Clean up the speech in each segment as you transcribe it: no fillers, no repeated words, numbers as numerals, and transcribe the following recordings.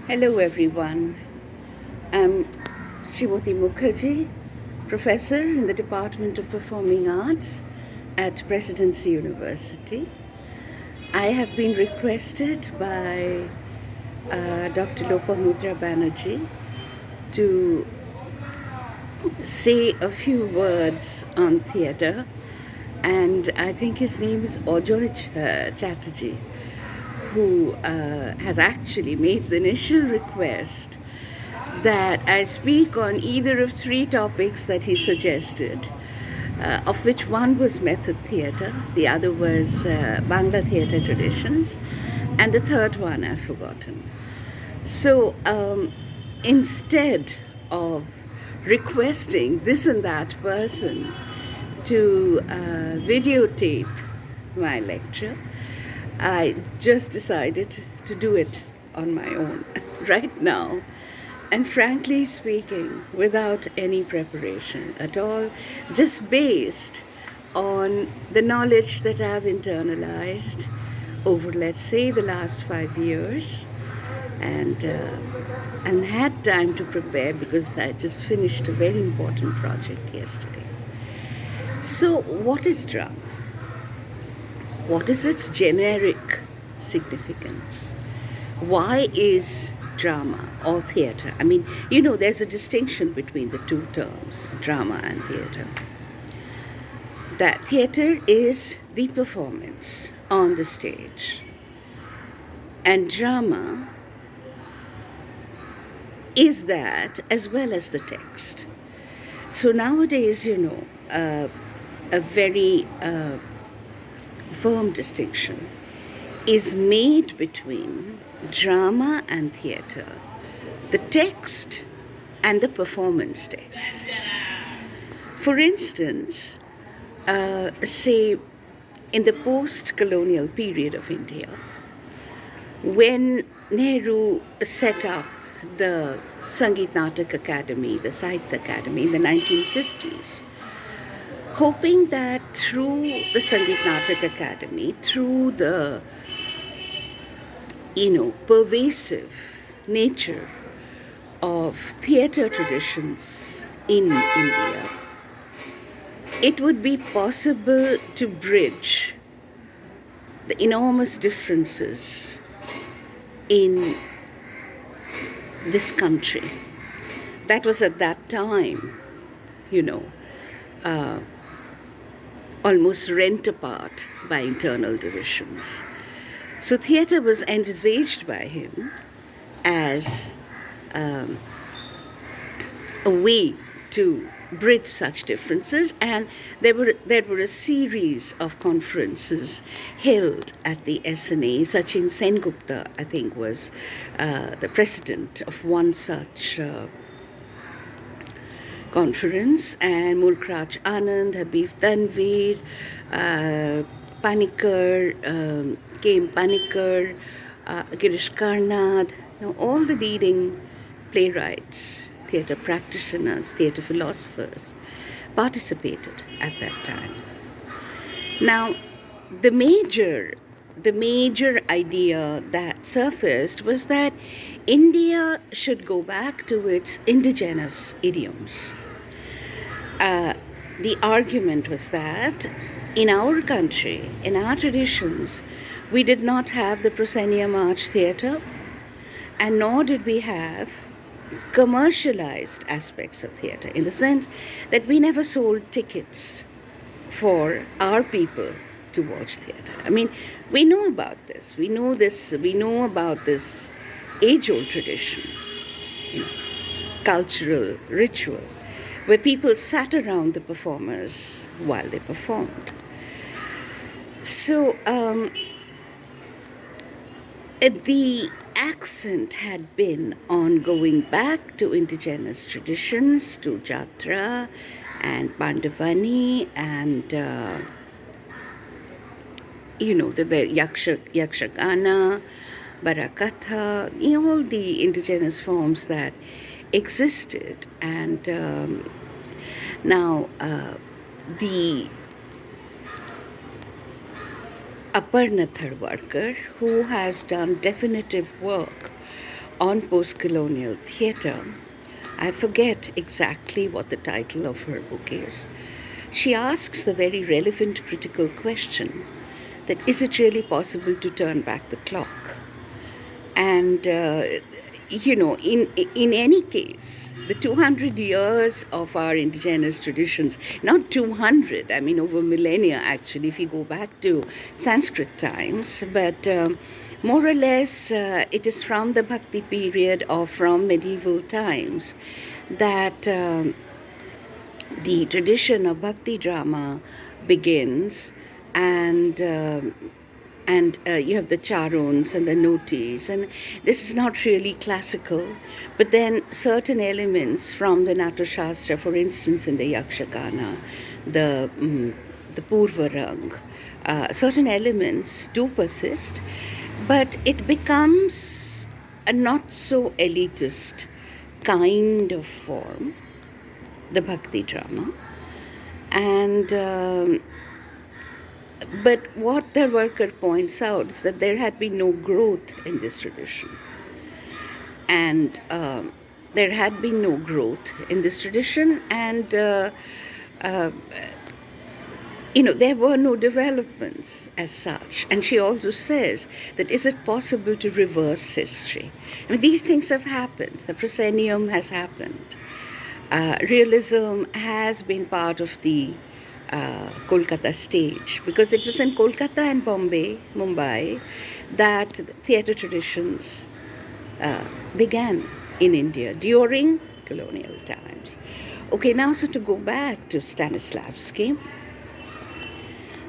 Hello, everyone. I'm Sreemati Mukherjee, professor in the Department of Performing Arts at Presidency University. I have been requested by Dr. Lopamudra Banerjee to say a few words on theatre, and I think his name is Ojoy Chatterjee, who has actually made the initial request that I speak on either of three topics that he suggested, of which one was method theatre, the other was Bangla theatre traditions, and the third one I've forgotten. So instead of requesting this and that person to videotape my lecture, I just decided to do it on my own right now. And frankly speaking, without any preparation at all, just based on the knowledge that I've internalized over, let's say, the last 5 years, and had time to prepare because I just finished a very important project yesterday. So, what is drama? What is its generic significance? Why is drama or theatre? I mean, there's a distinction between the two terms, drama and theatre. That theatre is the performance on the stage, and drama is that as well as the text. So nowadays, a very firm distinction is made between drama and theatre, the text and the performance text. For instance, say in the post-colonial period of India, when Nehru set up the Sangeet Natak Academy, the Sahitya Academy in the 1950s, hoping that through the Sangeet Natak Academy, through the pervasive nature of theatre traditions in India, it would be possible to bridge the enormous differences in this country. That was at that time, almost rent apart by internal divisions. So theatre was envisaged by him as a way to bridge such differences, and there were a series of conferences held at the SNA. Sachin Sengupta, I think, was the president of one such conference, and Mulkraj Anand, Habib Tanveer, Panikkar, K.M. Panikkar, Girish Karnad, all the leading playwrights, theatre practitioners, theatre philosophers participated at that time. Now, the major idea that surfaced was that India should go back to its indigenous idioms. The argument was that in our country, in our traditions, we did not have the proscenium arch theatre, and nor did we have commercialized aspects of theatre, in the sense that we never sold tickets for our people to watch theatre. I mean, we know about this. We know about this age-old tradition, cultural ritual, where people sat around the performers while they performed. So the accent had been on going back to indigenous traditions, to Jatra and Pandavani and, the Yakshagana, Barakatha, all the indigenous forms that existed. And now the Aparna Tharwarkar, who has done definitive work on post-colonial theatre. I forget exactly what the title of her book is. She asks the very relevant critical question that is it really possible to turn back the clock? And in any case, the 200 years of our indigenous traditions, not 200, I mean over millennia actually, if you go back to Sanskrit times, but more or less it is from the Bhakti period or from medieval times that the tradition of Bhakti drama begins, and you have the charons and the notis, and this is not really classical, but then certain elements from the Natashastra, for instance, in the Yakshagana, the the Purvarang, certain elements do persist, but it becomes a not so elitist kind of form, the Bhakti drama, and but what the worker points out is that there had been no growth in this tradition. And there had been no growth in this tradition, and there were no developments as such. And she also says that is it possible to reverse history? I mean, these things have happened. The proscenium has happened. Realism has been part of the Kolkata stage, because it was in Kolkata and Mumbai, that theatre traditions began in India during colonial times. Okay, now so to go back to Stanislavski,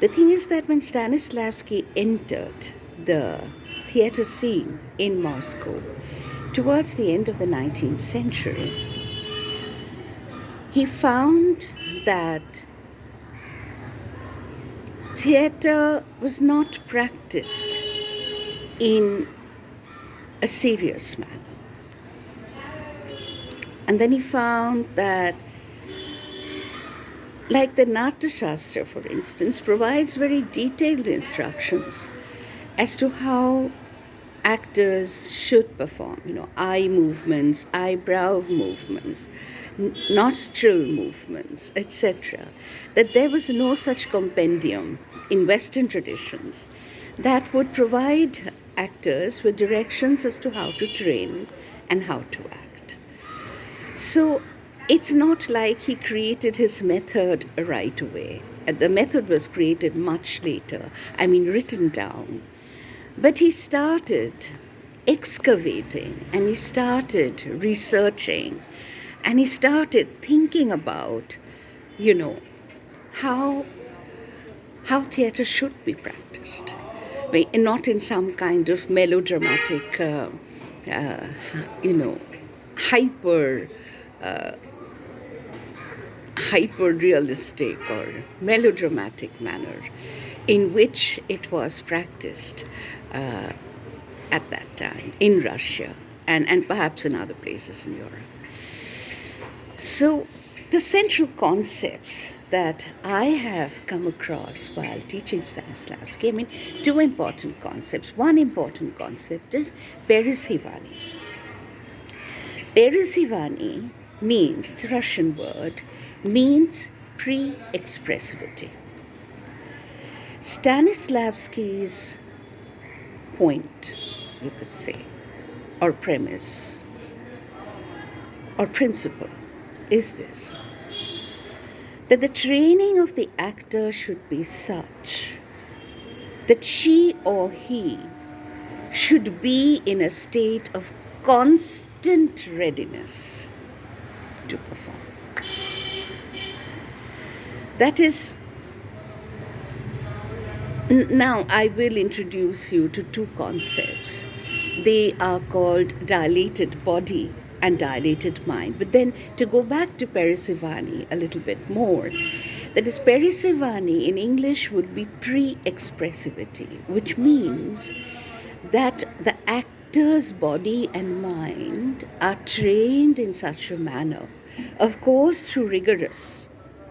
the thing is that when Stanislavski entered the theatre scene in Moscow towards the end of the 19th century, he found that theatre was not practiced in a serious manner. And then he found that, like the Natya Shastra, for instance, provides very detailed instructions as to how actors should perform, eye movements, eyebrow movements, nostril movements, etc. That there was no such compendium in Western traditions that would provide actors with directions as to how to train and how to act. So it's not like he created his method right away. The method was created much later, written down. But he started excavating, and he started researching, and he started thinking about, how theatre should be practiced. Not in some kind of melodramatic, hyper hyper realistic or melodramatic manner in which it was practiced at that time in Russia and perhaps in other places in Europe. So, the central concepts that I have come across while teaching Stanislavski, two important concepts. One important concept is Peresivani. Peresivani means, it's a Russian word, means pre-expressivity. Stanislavski's point, you could say, or premise, or principle, is this: that the training of the actor should be such that she or he should be in a state of constant readiness to perform. That is, now I will introduce you to two concepts. They are called dilated body and dilated mind. But then to go back to Peresivani a little bit more, that is, Peresivani in English would be pre-expressivity, which means that the actor's body and mind are trained in such a manner, of course through rigorous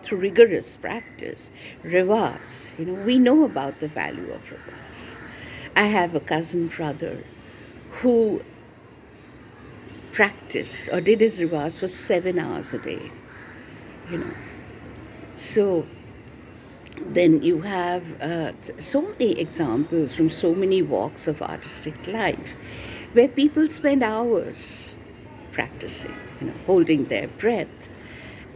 through rigorous practice. Rivas, we know about the value of rivas. I have a cousin brother who practiced or did his rivas for 7 hours a day, you know. So then you have so many examples from so many walks of artistic life where people spend hours practicing, holding their breath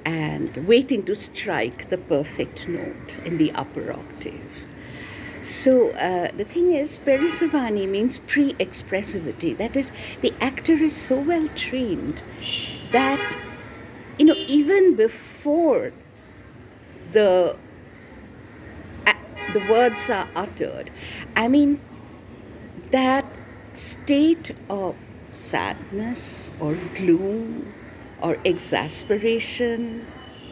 and waiting to strike the perfect note in the upper octave. So the thing is, Perisavani means pre-expressivity. That is, the actor is so well trained that, even before the the words are uttered, I mean, that state of sadness or gloom or exasperation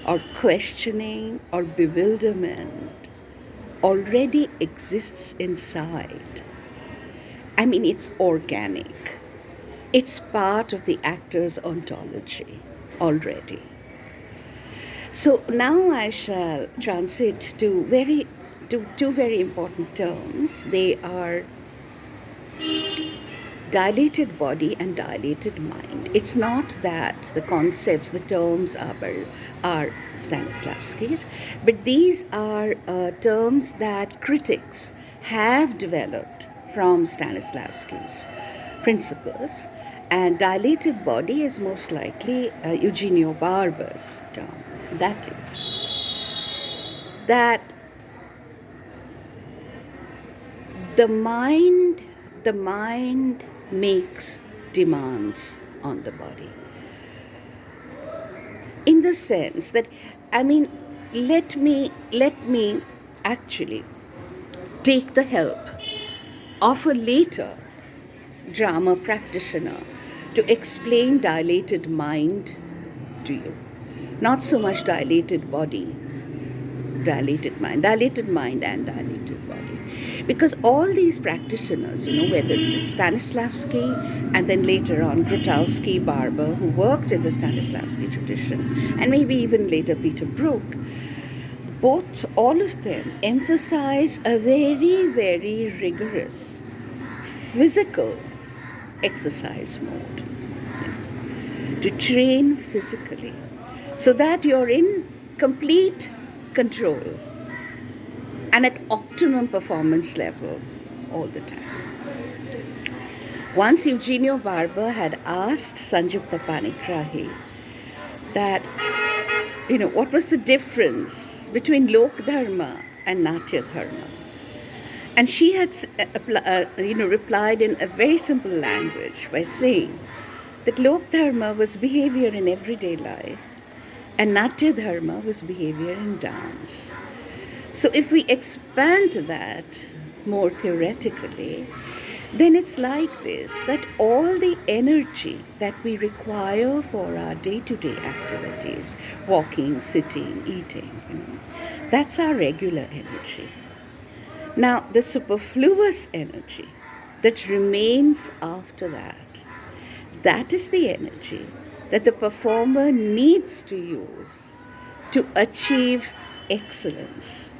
or questioning or bewilderment already exists inside. I mean, it's organic. It's part of the actor's ontology already. So now I shall transit to two very important terms. They are dilated body and dilated mind. It's not that the concepts, the terms are Stanislavski's, but these are terms that critics have developed from Stanislavski's principles. And dilated body is most likely Eugenio Barber's term. That is, that the mind the mind makes demands on the body, in the sense that, I mean, let me actually take the help of a later drama practitioner to explain dilated mind to you. Not so much dilated body, dilated mind and dilated body. Because all these practitioners, whether it's Stanislavski and then later on Grotowski, Barber, who worked in the Stanislavski tradition, and maybe even later Peter Brook, all of them emphasize a very, very rigorous physical exercise mode, to train physically so that you're in complete control and at optimum performance level all the time. Once Eugenio Barber had asked Sanjukta Panigrahi that, what was the difference between Lok Dharma and Natya Dharma? And she had, replied in a very simple language by saying that Lok Dharma was behavior in everyday life and Natya Dharma was behavior in dance. So if we expand that more theoretically, then it's like this, that all the energy that we require for our day-to-day activities, walking, sitting, eating, that's our regular energy. Now, the superfluous energy that remains after that is the energy that the performer needs to use to achieve excellence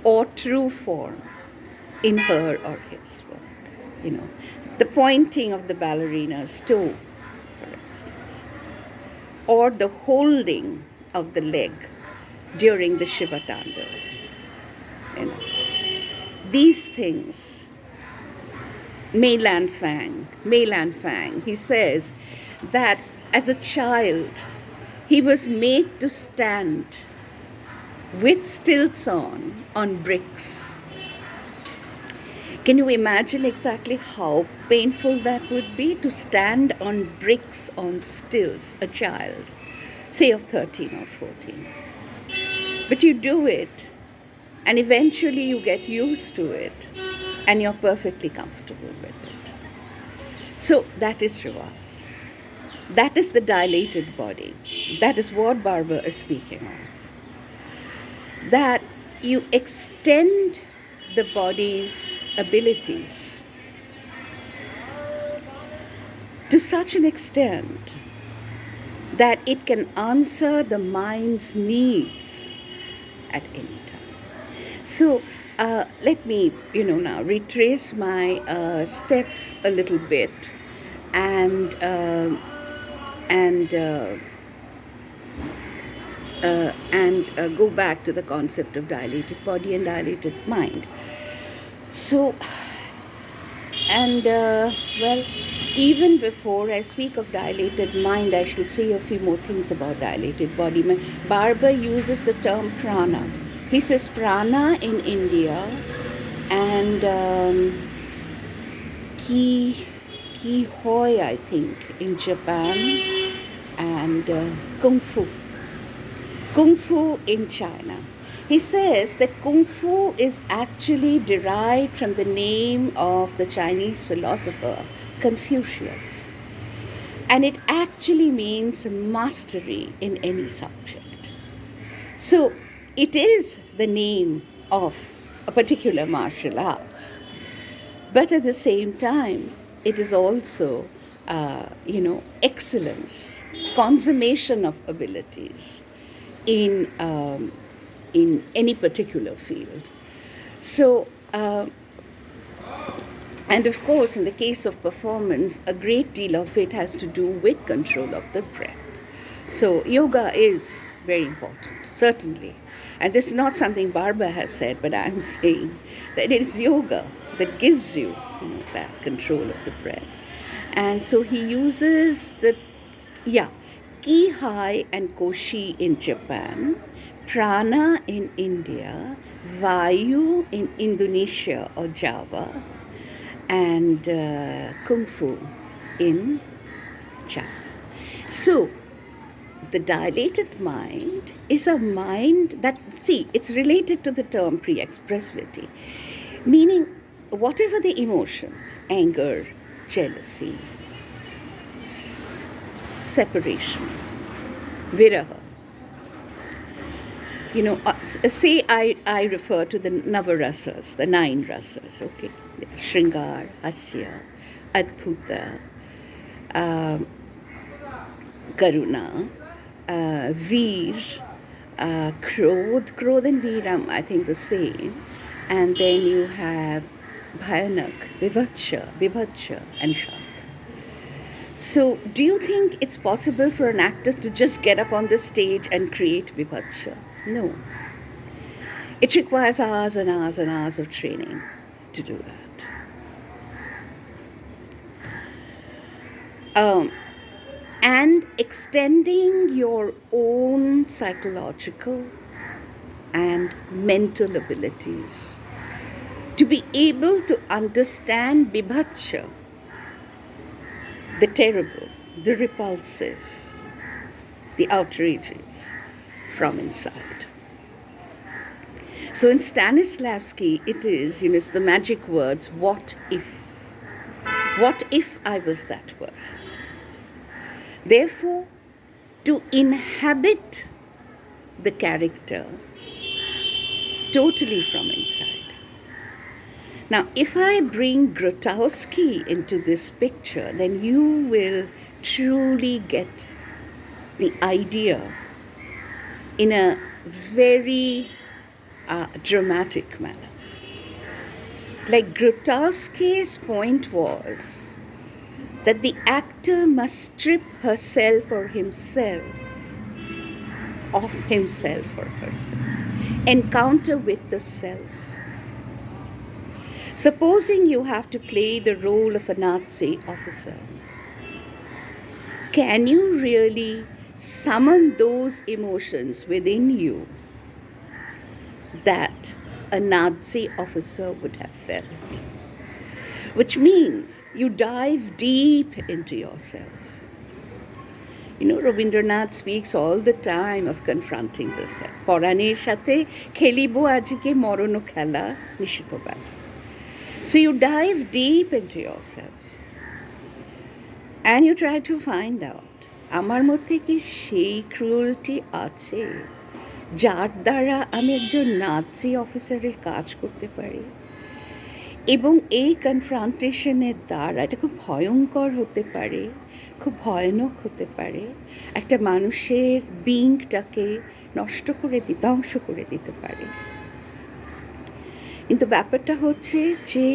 or true form in her or his work. The pointing of the ballerina's toe, for instance, or the holding of the leg during the Shiva Tandava. These things, Mei Lan Fang, he says that as a child, he was made to stand with stilts on bricks. Can you imagine exactly how painful that would be, to stand on bricks, on stilts, a child, say of 13 or 14? But you do it, and eventually you get used to it, and you're perfectly comfortable with it. So that is Rivas. That is the dilated body. That is what Barber is speaking of. That you extend the body's abilities to such an extent that it can answer the mind's needs at any time. So let me, now retrace my steps a little bit and and uh, go back to the concept of dilated body and dilated mind. So, and well, even before I speak of dilated mind, I shall say a few more things about dilated body. Barber uses the term prana. He says prana in India and ki hoi, I think, in Japan, and kung fu in China. He says that kung fu is actually derived from the name of the Chinese philosopher Confucius, and it actually means mastery in any subject. So it is the name of a particular martial arts, but at the same time, it is also, excellence, consummation of abilities in any particular field. So, and of course, in the case of performance, a great deal of it has to do with control of the breath. So, yoga is very important, certainly. And this is not something Barber has said, but I'm saying that it is yoga that gives you, that control of the breath. And so he uses ki hai and koshi in Japan, prana in India, vayu in Indonesia or Java, and kung fu in China. So, the dilated mind is a mind that, it's related to the term pre-expressivity, meaning whatever the emotion, anger, jealousy, separation, viraha. Say I refer to the Navarasas, the 9 rasas, okay? Shringar, Hasya, Adbhuta, Karuna, Veer, Krodh and Veeram, I think the same. And then you have Bhayanak, Vibhatsha, and Shanta. So, do you think it's possible for an actor to just get up on the stage and create Vibhatsha? No. It requires hours and hours and hours of training to do that. And extending your own psychological and mental abilities to be able to understand Bibhatsha, the terrible, the repulsive, the outrageous from inside. So in Stanislavski, it is, it's the magic words, what if? What if I was that person? Therefore, to inhabit the character totally from inside. Now, if I bring Grotowski into this picture, then you will truly get the idea in a very dramatic manner. Like Grotowski's point was that the actor must strip herself or himself of himself or herself, encounter with the self. Supposing you have to play the role of a Nazi officer, can you really summon those emotions within you that a Nazi officer would have felt? Which means you dive deep into yourself. Rabindranath speaks all the time of confronting the self. Poraner shathe khelibo ajike morono khela nishito bela. So you dive deep into yourself and you try to find out, আমার মধ্যে কি সেই cruelty আছে যার দ্বারা আমি একজন নাজি অফিসারের কাজ করতে পারি, এবং এই কনফ্রন্টেশনের দ্বারা এটা খুব ভয়ঙ্কর হতে পারে, খুব ভয়ানক হতে পারে, একটা মানুষের বিইংটাকে নষ্ট করে ধ্বংস করে দিতে পারে। কিন্তু ব্যাপারটা হচ্ছে যে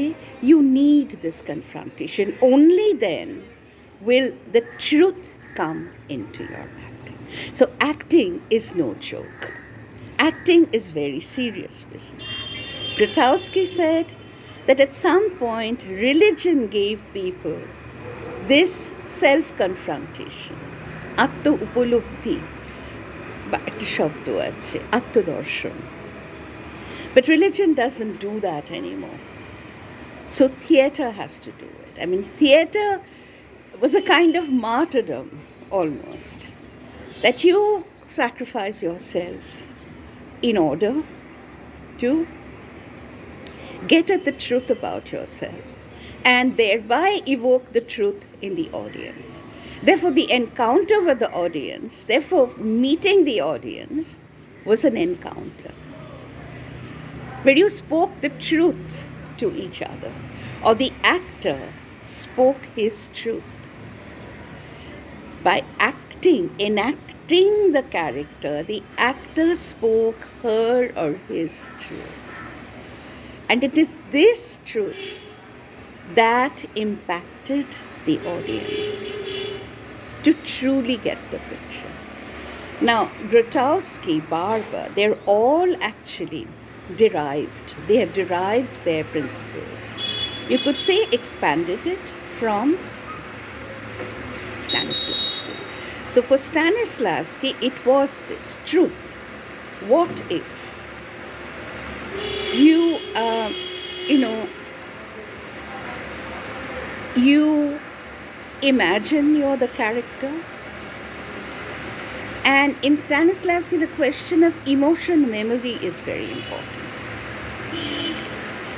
you need this confrontation. Only then will the truth come into your acting. So acting is no joke. Acting is very serious business. Grotowski said that at some point religion gave people this self-confrontation, আত্ম-উপলব্ধি বা একটা শব্দ আছে, আত্মদর্শন. But religion doesn't do that anymore. So theatre has to do it. I mean, theatre was a kind of martyrdom almost, that you sacrifice yourself in order to get at the truth about yourself and thereby evoke the truth in the audience. Therefore, the encounter with the audience, therefore, meeting the audience was an encounter where you spoke the truth to each other, or the actor spoke his truth. By enacting the character, the actor spoke her or his truth. And it is this truth that impacted the audience to truly get the picture. Now, Grotowski, Barber, they're all actually derived. They have derived their principles. You could say expanded it from Stanislavski. So for Stanislavski, it was this truth. What if you, you imagine you're the character? And in Stanislavski, the question of emotion memory is very important.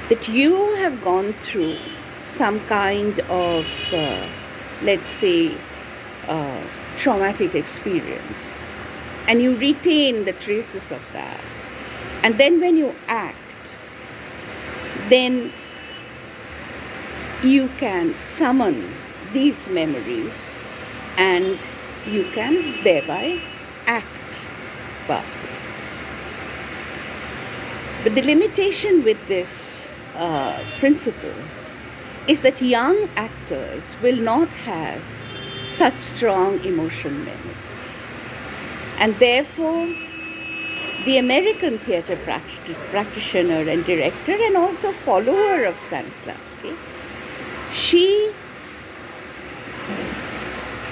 That you have gone through some kind of, let's say, traumatic experience, and you retain the traces of that. And then when you act, then you can summon these memories and you can thereby act powerfully. But the limitation with this principle is that young actors will not have such strong emotion memories. And therefore, the American theatre practitioner and director and also follower of Stanislavski,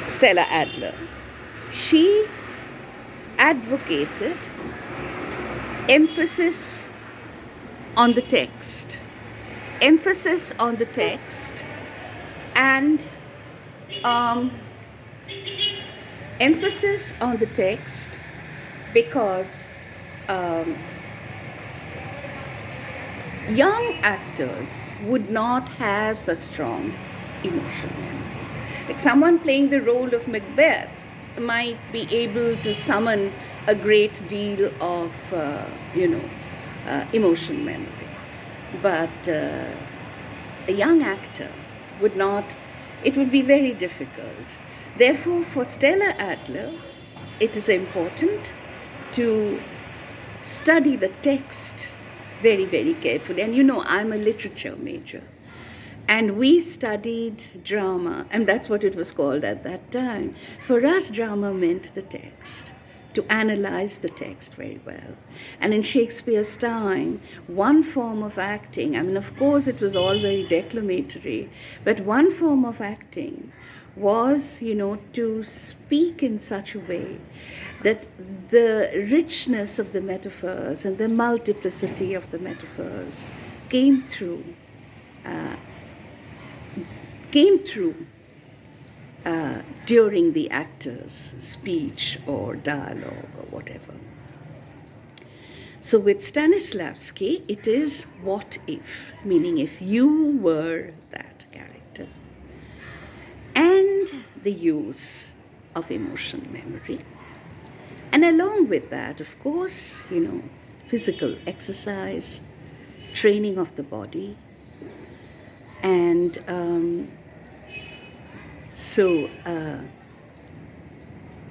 Stella Adler, she advocated emphasis on the text. Emphasis on the text and emphasis on the text because young actors would not have such strong emotion memories. Like someone playing the role of Macbeth might be able to summon a great deal of, emotion memory. But a young actor would not, it would be very difficult. Therefore, for Stella Adler, it is important to study the text very, very carefully. And I'm a literature major. And we studied drama, and that's what it was called at that time. For us, drama meant the text, to analyze the text very well. And in Shakespeare's time, one form of acting, I mean, of course, it was all very declamatory, but one form of acting was, to speak in such a way that the richness of the metaphors and the multiplicity of the metaphors came through during the actor's speech or dialogue or whatever. So with Stanislavski, it is what if, meaning if you were that character. And the use of emotion memory. And along with that, of course, physical exercise, training of the body. And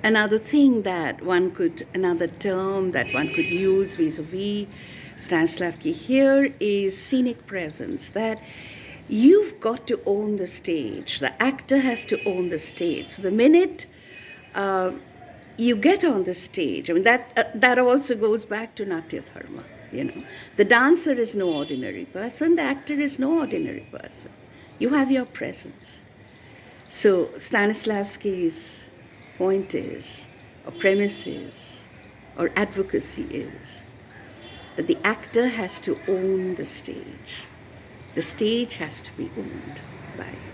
Another term that one could use vis-a-vis Stanislavski here is scenic presence, that you've got to own the stage. The actor has to own the stage. So the minute uh, you get on the stage, I mean, that also goes back to Natya Dharma, you know. The dancer is no ordinary person, the actor is no ordinary person. You have your presence. So Stanislavski's point is, or premise is, or advocacy is, that the actor has to own the stage. The stage has to be owned by him.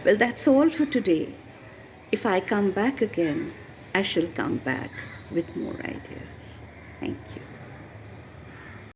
Well, that's all for today. If I come back again, I shall come back with more ideas. Thank you.